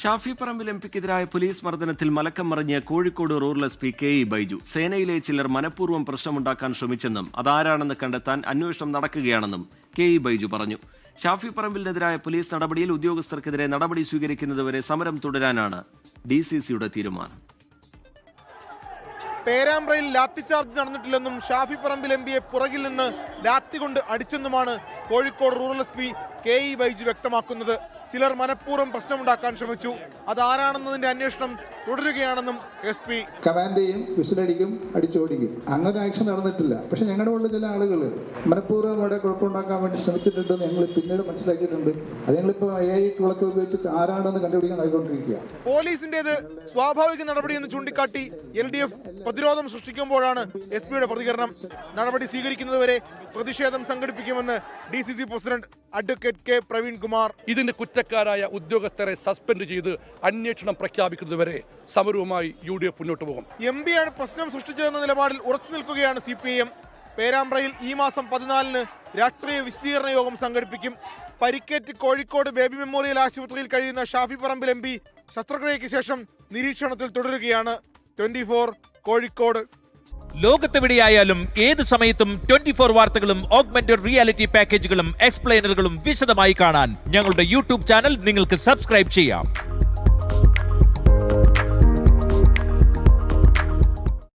Shafi Parambil എംപിക്കെതിരായ police മർദ്ദനത്തിൽ മലക്കം മറിഞ്ഞ് Kozhikode rural SP. കെ.ഇ. Baiju. സേനയിലെ ചിലർ മനഃപൂർവ്വം പ്രശ്നമുണ്ടാക്കാൻ ശ്രമിച്ചെന്നും അതാരാണെന്ന് കണ്ടെത്താൻ അന്വേഷണം നടക്കുകയാണെന്നും കെ.ഇ. ബൈജു പറഞ്ഞു. ഷാഫി പറമ്പിലിനെതിരായ പോലീസ് നടപടിയിൽ ഉദ്യോഗസ്ഥർക്കെതിരെ നടപടി സ്വീകരിക്കുന്നതുവരെ സമരം തുടരാനാണ് DCCയുടെ തീരുമാനം. പേരാമ്പ്രയിൽ ലാത്തിചാർജ് നടന്നിട്ടില്ലെന്നും ഷാഫി പറമ്പിൽ എംപിയെ പുറകിൽ നിന്ന് ലാത്തി കൊണ്ട് അടിച്ചെന്നുമാണ് കോഴിക്കോട് റൂറൽ എസ്.പി. കെ.ഇ. ബൈജു വ്യക്തമാക്കുന്നത്. ചിലർ മനഃപൂർവ്വം പ്രശ്നമുണ്ടാക്കാൻ ശ്രമിച്ചു, അതാരാണെന്നതിന്റെ അന്വേഷണം തുടരുകയാണെന്നും SP കമാൻഡേയും വിസിലടിക്കും, അടിച്ചോടിക്കും. അങ്ങനെ ആക്ഷൻ നടന്നിട്ടില്ല. പക്ഷെ ഞങ്ങളുടെ ഉള്ള ചില ആളുകൾ മനഃപൂർവ്വം അവിടെ കുഴപ്പമുണ്ടാക്കാൻ വേണ്ടി ശ്രമിച്ചിട്ടുണ്ടെന്ന് ഞങ്ങൾ പിന്നീട് മനസ്സിലാക്കിയിട്ടുണ്ട്. അത് ഞങ്ങളിപ്പോൾ AI ടൂളൊക്കെ ഉപയോഗിച്ചിട്ട് ആരാണെന്ന് കണ്ടുപിടിക്കാൻ ആയിക്കൊണ്ടിരിക്കുക. പോലീസിന്റേത് സ്വാഭാവിക നടപടിയെന്ന് ചൂണ്ടിക്കാട്ടി LDF പ്രതിരോധം സൃഷ്ടിക്കുമ്പോഴാണ് SP-യുടെ പ്രതികരണം. നടപടി സ്വീകരിക്കുന്നതുവരെ പ്രതിഷേധം സംഘടിപ്പിക്കുമെന്ന് DCC president advocate K. Praveen Kumar. ഇതിന് കുറ്റക്കാരായ ഉദ്യോഗസ്ഥരെ സസ്പെൻഡ് ചെയ്ത് അന്വേഷണം പ്രഖ്യാപിക്കുന്നതുവരെ സമരവുമായി UDF മുന്നോട്ട് പോകും. MPയാണ് പ്രശ്നം സൃഷ്ടിച്ചതെന്ന നിലപാടിൽ ഉറച്ചു നിൽക്കുകയാണ് CPIM. പേരാമ്പ്രയിൽ ഈ മാസം 14-ന് രാഷ്ട്രീയ വിശദീകരണ യോഗം സംഘടിപ്പിക്കും. പരിക്കേറ്റ് കോഴിക്കോട് ബേബി മെമ്മോറിയൽ ആശുപത്രിയിൽ കഴിയുന്ന ഷാഫി പറമ്പിൽ MP ശസ്ത്രക്രിയയ്ക്ക് ശേഷം നിരീക്ഷണത്തിൽ തുടരുകയാണ്. 24 കോഴിക്കോട്. ലോകത്തെവിടെയായാലും ഏത് സമയത്തും 24 വാർത്തകളും ഓഗ്മെന്റഡ് റിയാലിറ്റി പാക്കേജുകളും എക്സ്പ്ലെയിനറുകളും വിശദമായി കാണാൻ ഞങ്ങളുടെ YouTube ചാനൽ നിങ്ങൾക്ക് സബ്സ്ക്രൈബ് ചെയ്യാം.